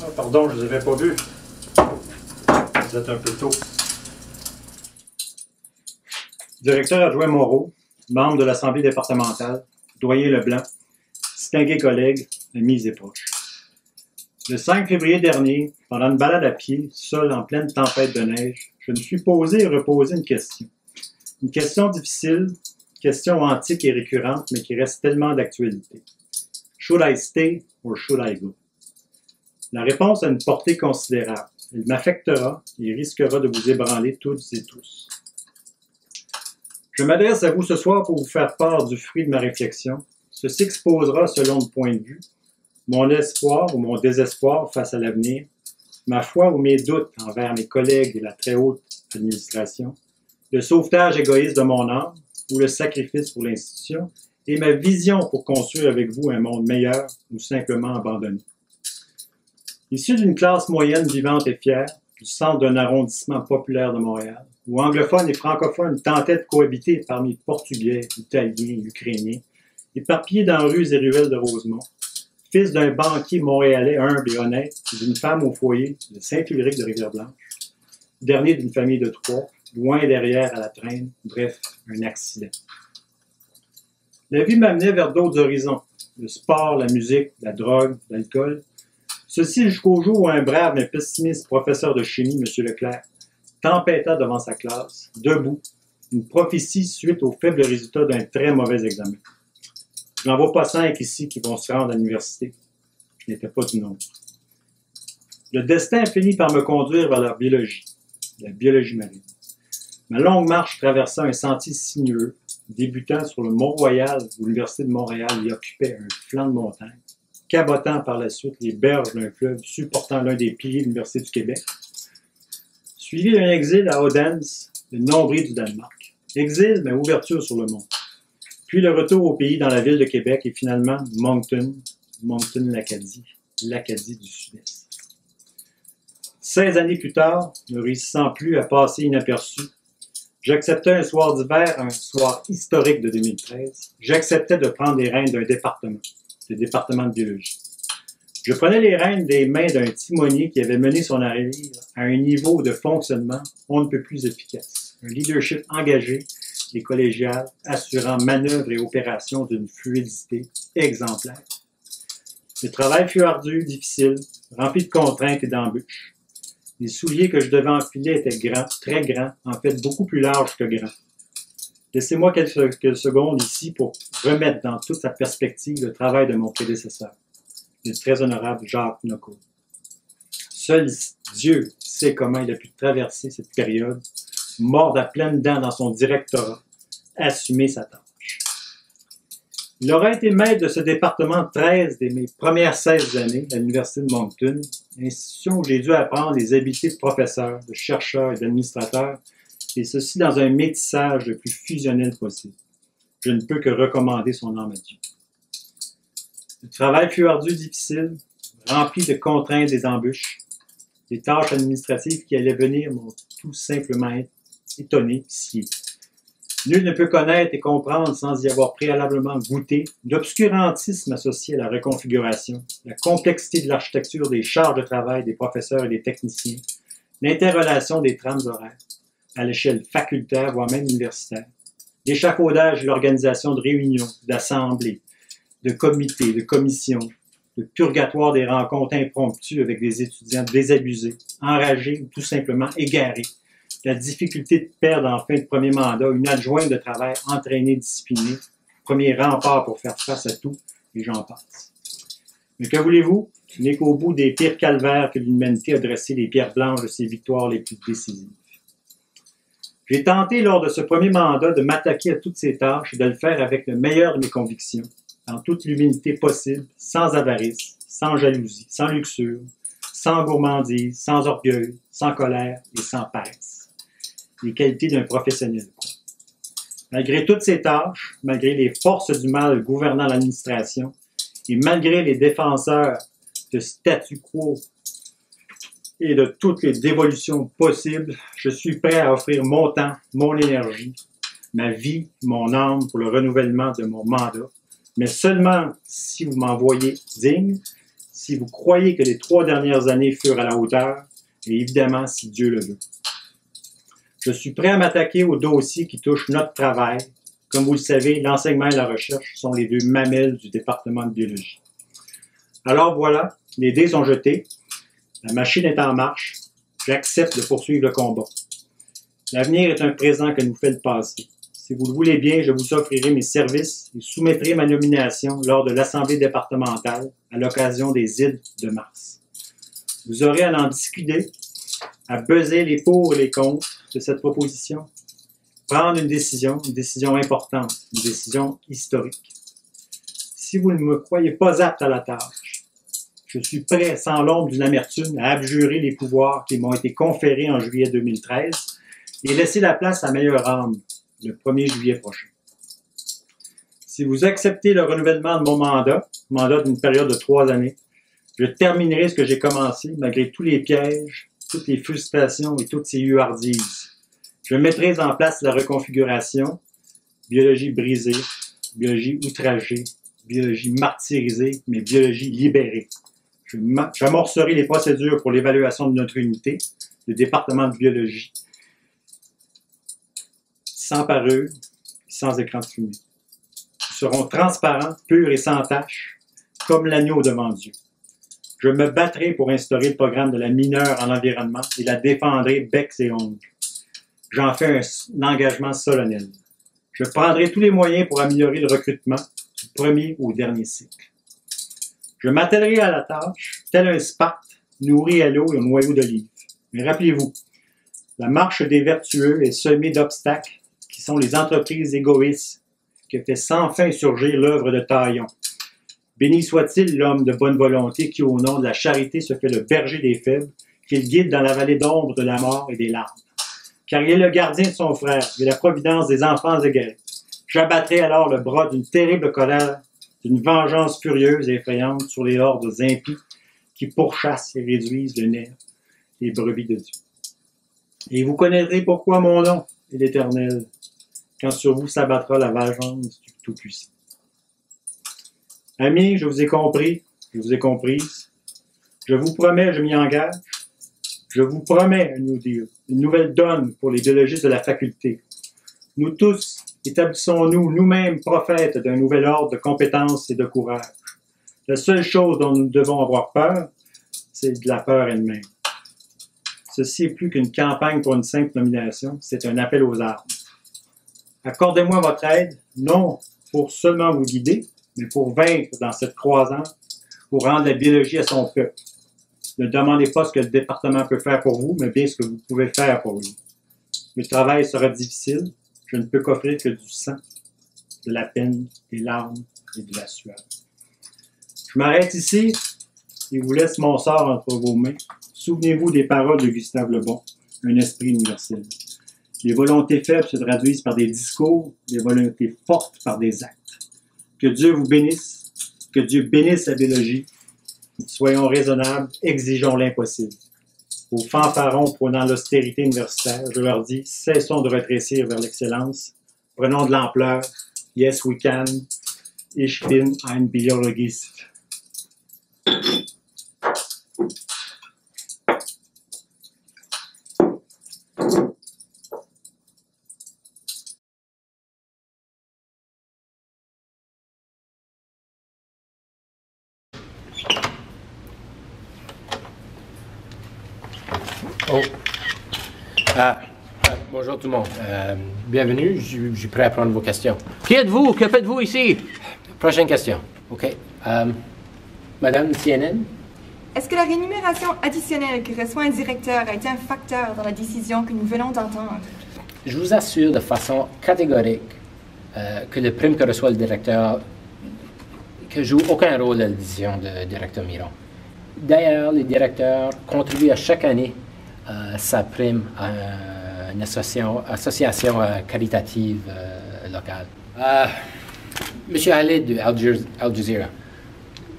Ah, pardon, je ne vous avais pas vu. Vous êtes un peu tôt. Directeur adjoint Moreau, membre de l'Assemblée départementale, doyen Leblanc, distingués collègues, amis et proches. Le 5 février dernier, pendant une balade à pied, seul en pleine tempête de neige, je me suis posé et reposé une question. Une question difficile, question antique et récurrente, mais qui reste tellement d'actualité. Should I stay or should I go? La réponse a une portée considérable. Elle m'affectera et risquera de vous ébranler toutes et tous. Je m'adresse à vous ce soir pour vous faire part du fruit de ma réflexion. Ceci exposera, selon le point de vue, mon espoir ou mon désespoir face à l'avenir, ma foi ou mes doutes envers mes collègues et la très haute administration, le sauvetage égoïste de mon âme ou le sacrifice pour l'institution, et ma vision pour construire avec vous un monde meilleur ou simplement abandonné. Issu d'une classe moyenne vivante et fière, du centre d'un arrondissement populaire de Montréal, où anglophones et francophones tentaient de cohabiter parmi Portugais, Italiens, Ukrainiens, éparpillés dans rues et ruelles de Rosemont, fils d'un banquier montréalais humble et honnête, d'une femme au foyer de Saint-Ulric de Rivière-Blanche, dernier d'une famille de 3, loin derrière à la traîne, bref, un accident. La vie m'amenait vers d'autres horizons, le sport, la musique, la drogue, l'alcool. Ceci jusqu'au jour où un brave mais pessimiste professeur de chimie, M. Leclerc, tempêta devant sa classe, debout, une prophétie suite aux faibles résultats d'un très mauvais examen. Je n'en vois pas 5 ici qui vont se rendre à l'université. Je n'étais pas du nombre. Le destin finit par me conduire vers la biologie marine. Ma longue marche traversant un sentier sinueux, débutant sur le Mont-Royal, où l'Université de Montréal y occupait un flanc de montagne, cabotant par la suite les berges d'un fleuve supportant l'un des piliers de l'Université du Québec, suivi d'un exil à Odense, le nombril du Danemark. Exil, mais ouverture sur le monde. Puis le retour au pays dans la ville de Québec et finalement Moncton, l'Acadie, l'Acadie du Sud-Est. 16 années plus tard, ne réussissant plus à passer inaperçu, j'acceptais un soir d'hiver, un soir historique de 2013, j'acceptais de prendre les rênes d'un département, le département de biologie. Je prenais les rênes des mains d'un timonier qui avait mené son navire à un niveau de fonctionnement on ne peut plus efficace. Un leadership engagé et collégial, assurant manœuvres et opérations d'une fluidité exemplaire. Le travail fut ardu, difficile, rempli de contraintes et d'embûches. Les souliers que je devais enfiler étaient grands, très grands, en fait beaucoup plus larges que grands. Laissez-moi quelques secondes ici pour remettre dans toute sa perspective le travail de mon prédécesseur, le très honorable Jacques Nocco. Seul Dieu sait comment il a pu traverser cette période, mordre à pleines dents dans son directorat, assumer sa tâche. Il aura été maître de ce département 13 de mes premières 16 années à l'Université de Moncton, institution où j'ai dû apprendre les habiletés de professeur, de chercheur et d'administrateur, et ceci dans un métissage le plus fusionnel possible. Je ne peux que recommander son âme à Dieu. Le travail fut ardu, difficile, rempli de contraintes et d'embûches. Les tâches administratives qui allaient venir m'ont tout simplement étonné, scié. Nul ne peut connaître et comprendre sans y avoir préalablement goûté l'obscurantisme associé à la reconfiguration, la complexité de l'architecture des charges de travail des professeurs et des techniciens, l'interrelation des trames horaires, à l'échelle facultaire, voire même universitaire, l'échafaudage et l'organisation de réunions, d'assemblées, de comités, de commissions, le purgatoire des rencontres impromptues avec des étudiants désabusés, enragés ou tout simplement égarés, la difficulté de perdre en fin de premier mandat une adjointe de travail entraînée, disciplinée, premier rempart pour faire face à tout, et j'en passe. Mais que voulez-vous? Ce n'est qu'au bout des pires calvaires que l'humanité a dressé les pierres blanches de ses victoires les plus décisives. J'ai tenté lors de ce premier mandat de m'attaquer à toutes ces tâches et de le faire avec le meilleur de mes convictions, dans toute l'humilité possible, sans avarice, sans jalousie, sans luxure, sans gourmandise, sans orgueil, sans colère et sans paresse. Les qualités d'un professionnel. Malgré toutes ces tâches, malgré les forces du mal gouvernant l'administration et malgré les défenseurs de statu quo et de toutes les dévolutions possibles, je suis prêt à offrir mon temps, mon énergie, ma vie, mon âme pour le renouvellement de mon mandat, mais seulement si vous m'en voyez digne, si vous croyez que les 3 dernières années furent à la hauteur, et évidemment si Dieu le veut. Je suis prêt à m'attaquer aux dossiers qui touchent notre travail. Comme vous le savez, l'enseignement et la recherche sont les 2 mamelles du département de biologie. Alors voilà, les dés sont jetés, la machine est en marche, j'accepte de poursuivre le combat. L'avenir est un présent que nous fait le passé. Si vous le voulez bien, je vous offrirai mes services et soumettrai ma nomination lors de l'Assemblée départementale à l'occasion des Ides de mars. Vous aurez à en discuter, à peser les pour et les contre de cette proposition, prendre une décision importante, une décision historique. Si vous ne me croyez pas apte à la tâche, je suis prêt, sans l'ombre d'une amertume, à abjurer les pouvoirs qui m'ont été conférés en juillet 2013 et laisser la place à meilleure âme le 1er juillet prochain. Si vous acceptez le renouvellement de mon mandat d'une période de 3 années, je terminerai ce que j'ai commencé malgré tous les pièges, toutes les frustrations et toutes ces huardises. Je mettrai en place la reconfiguration, biologie brisée, biologie outragée, biologie martyrisée, mais biologie libérée. J'amorcerai les procédures pour l'évaluation de notre unité, le département de biologie, sans parure, sans écran de fumée. Nous serons transparents, purs et sans tache, comme l'agneau devant Dieu. Je me battrai pour instaurer le programme de la mineure en environnement et la défendrai becs et ongles. J'en fais un engagement solennel. Je prendrai tous les moyens pour améliorer le recrutement du premier au dernier cycle. Je m'attellerai à la tâche, tel un Sparte, nourri à l'eau et au noyau d'olive. Mais rappelez-vous, la marche des vertueux est semée d'obstacles qui sont les entreprises égoïstes qui fait sans fin surgir l'œuvre de Taillon. Béni soit-il l'homme de bonne volonté qui, au nom de la charité, se fait le berger des faibles, qu'il guide dans la vallée d'ombre de la mort et des larmes. Car il est le gardien de son frère et la providence des enfants égarés. J'abattrai alors le bras d'une terrible colère, d'une vengeance furieuse et effrayante sur les hordes impies qui pourchassent et réduisent le nerf des brebis de Dieu. Et vous connaîtrez pourquoi mon nom est l'Éternel, quand sur vous s'abattra la vengeance du Tout-Puissant. Amis, je vous ai compris, je vous ai comprise. Je vous promets, je m'y engage. Je vous promets une nouvelle donne pour les biologistes de la faculté. Nous tous, établissons-nous nous-mêmes prophètes d'un nouvel ordre de compétences et de courage. La seule chose dont nous devons avoir peur, c'est de la peur elle-même. Ceci est plus qu'une campagne pour une simple nomination, c'est un appel aux armes. Accordez-moi votre aide, non pour seulement vous guider, mais pour vaincre dans cette croisade, pour rendre la biologie à son peuple. Ne demandez pas ce que le département peut faire pour vous, mais bien ce que vous pouvez faire pour lui. Le travail sera difficile, je ne peux qu'offrir que du sang, de la peine, des larmes et de la sueur. Je m'arrête ici et vous laisse mon sort entre vos mains. Souvenez-vous des paroles de Gustave Le Bon, un esprit universel. Les volontés faibles se traduisent par des discours, les volontés fortes par des actes. Que Dieu vous bénisse, que Dieu bénisse la biologie. Soyons raisonnables, exigeons l'impossible. Aux fanfarons prônant l'austérité universitaire, je leur dis, cessons de rétrécir vers l'excellence, prenons de l'ampleur, yes we can, ich bin ein Biologist. Oh. Bonjour tout le monde. Bienvenue, je suis prêt à prendre vos questions. Qui êtes-vous? Que faites-vous ici? Prochaine question. OK. Madame CNN? Est-ce que la rémunération additionnelle que reçoit un directeur a été un facteur dans la décision que nous venons d'entendre? Je vous assure de façon catégorique que le prime que reçoit le directeur ne joue aucun rôle dans la décision du directeur Miron. D'ailleurs, les directeurs contribuent à chaque année sa prime à une association caritative locale. Monsieur Halid de Al Jazeera.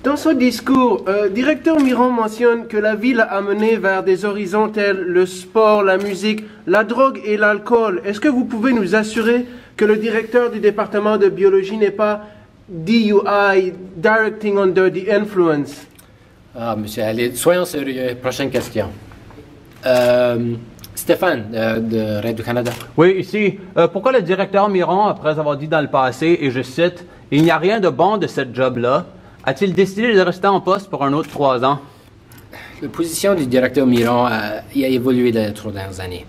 Dans son discours, directeur Miron mentionne que la ville a mené vers des horizons tels le sport, la musique, la drogue et l'alcool. Est-ce que vous pouvez nous assurer que le directeur du département de biologie n'est pas DUI, Directing Under the Influence? Ah, monsieur, allez, soyons sérieux. Prochaine question. Stéphane, de Radio-Canada. Oui, ici. Pourquoi le directeur Miron, après avoir dit dans le passé, et je cite, « Il n'y a rien de bon de cette job-là », a-t-il décidé de rester en poste pour un autre 3 ans? La position du directeur Miron a évolué dans les 3 dernières années.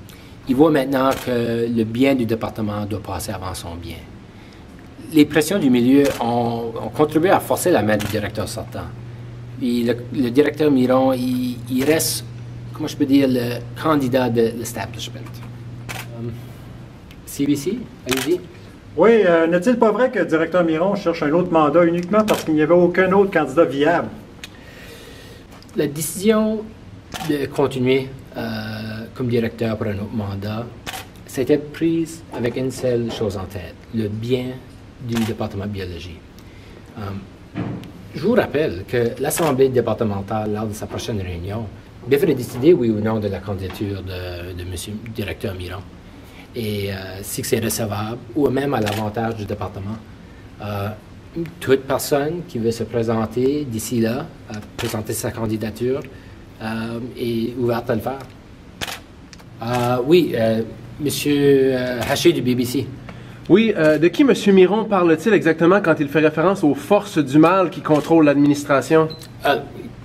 Il voit maintenant que le bien du département doit passer avant son bien. Les pressions du milieu ont contribué à forcer la main du directeur sortant. Puis le directeur Miron, il reste, comment je peux dire, le candidat de l'establishment. CBC, allez-y. Oui, n'est-il pas vrai que le directeur Miron cherche un autre mandat uniquement parce qu'il n'y avait aucun autre candidat viable? La décision de continuer comme directeur pour un autre mandat, c'était prise avec une seule chose en tête, le bien du département de biologie. Je vous rappelle que l'Assemblée départementale, lors de sa prochaine réunion, devrait décider oui ou non de la candidature de M. le directeur Miron. Et si c'est recevable, ou même à l'avantage du département, toute personne qui veut se présenter d'ici là, présenter sa candidature, est ouverte à le faire. Oui, Monsieur Haché du BBC. Oui, de qui M. Miron parle-t-il exactement quand il fait référence aux forces du mal qui contrôlent l'administration?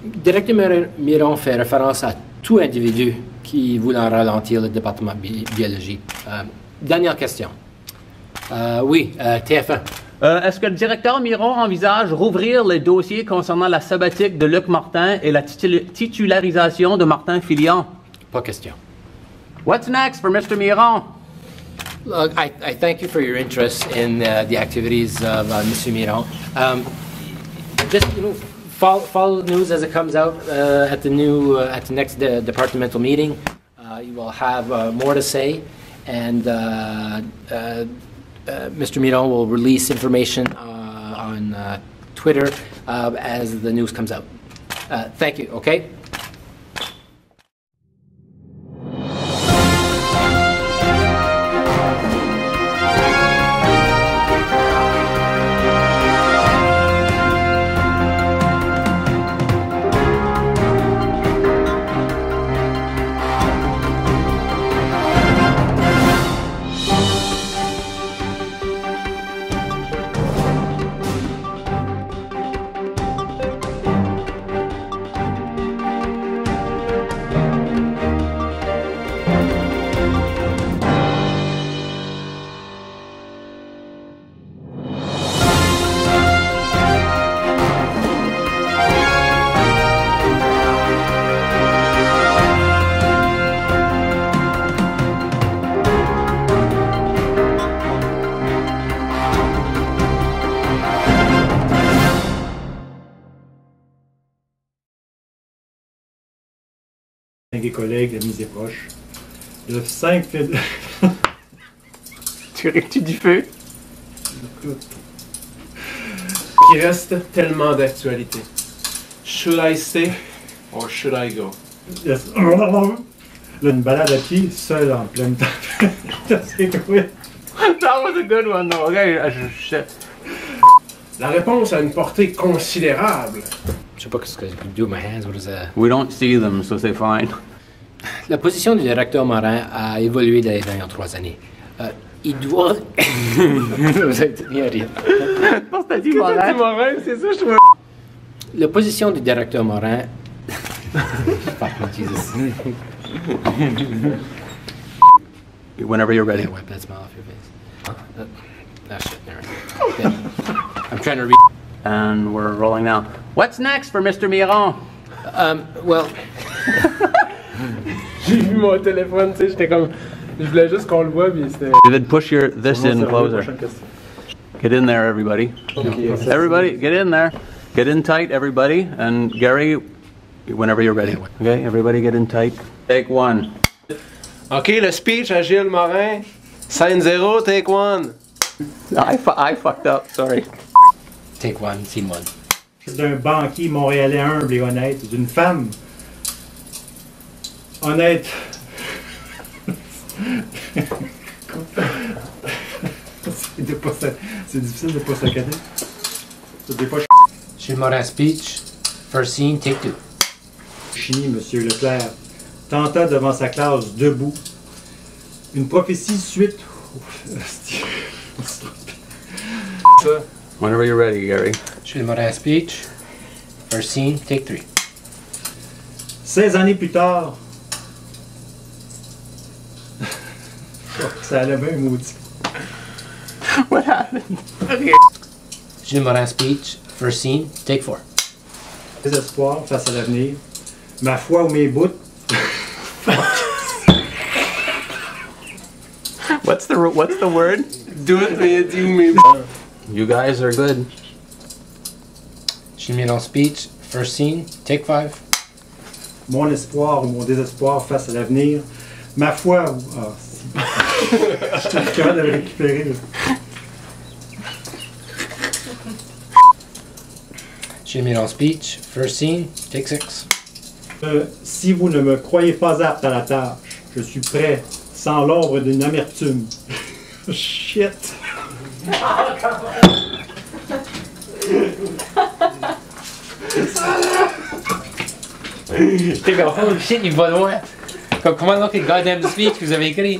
Directeur Miron fait référence à tout individu qui voulant ralentir le département de biologie. Dernière question. Oui, TF1. Est-ce que le directeur Miron envisage rouvrir les dossiers concernant la sabbatique de Luc Martin et la titularisation de Martin Filion? Pas question. What's next for Mr. Miron? Look, I thank you for your interest in the activities of Mr. Miron. Just follow the news as it comes out at the next departmental meeting. You will have more to say, and Mr. Miron will release information on Twitter as the news comes out. Thank you. Okay. Et collègues, amis et proches. Le 5 février. Tu du feu? Qui reste tellement d'actualité. Should I stay or should I go? Yes. Une balade à pied, seule en pleine temps. C'est quoi? That was a good one, though. Okay, la réponse a une portée considérable. Je sais pas ce que je peux do with my hands. What is that? We don't see them, so c'est fine. La position du directeur Morin a évolué dans les dernières 3 années. Il doit... Vous êtes bien rire. Je pense que t'as dit Morin, c'est ça, je trouve. La position du directeur Morin... Fuck me, Jesus. Whenever you're ready. Yeah, wipe that smile off your face. That shit, never mind. Yeah. I'm trying to read... And we're rolling now. What's next for Mr. Miron? Well... J'ai vu mon téléphone, tu sais, j'étais comme... Je voulais juste qu'on le voit, puis c'était... David, push this in closer. Get in there, everybody. Okay. Everybody, get in there. Get in tight, everybody. And Gary, whenever you're ready. Okay, everybody get in tight. Take 1. OK, le speech à Gilles Morin. Scène 0, take 1. I fucked up, sorry. Take 1, scene 1. C'est d'un banquier montréalais humble et honnête, d'une femme honnête. C'est difficile de pas saccader. Des fois, Gilles Morin speech, first scene, take 2. Chimie, Monsieur Leclerc, tenta devant sa classe debout. Une prophétie suite. Whenever you're ready, Gary. Jules Morin speech. First scene, take 3. 16 années plus tard. Oh, ça allait bien, maudit. What happened? Jules Morin speech. First scene, take 4. Désespoir face à l'avenir. Ma foi ou mes bouts. What's the word? Doute, mais dis mais. You guys are good. Jules Miron speech. First scene, take 5. Mon espoir ou mon désespoir face à l'avenir. Ma foi ou. Ah, si. Je suis capable de le récupérer. Là. Jules Miron speech. First scene, take 6. Si vous ne me croyez pas apte à la tâche, je suis prêt, sans l'ombre d'une amertume. Shit! T'es comme, oh shit, il va loin. Comment donc les goddamn speech que vous avez écrit?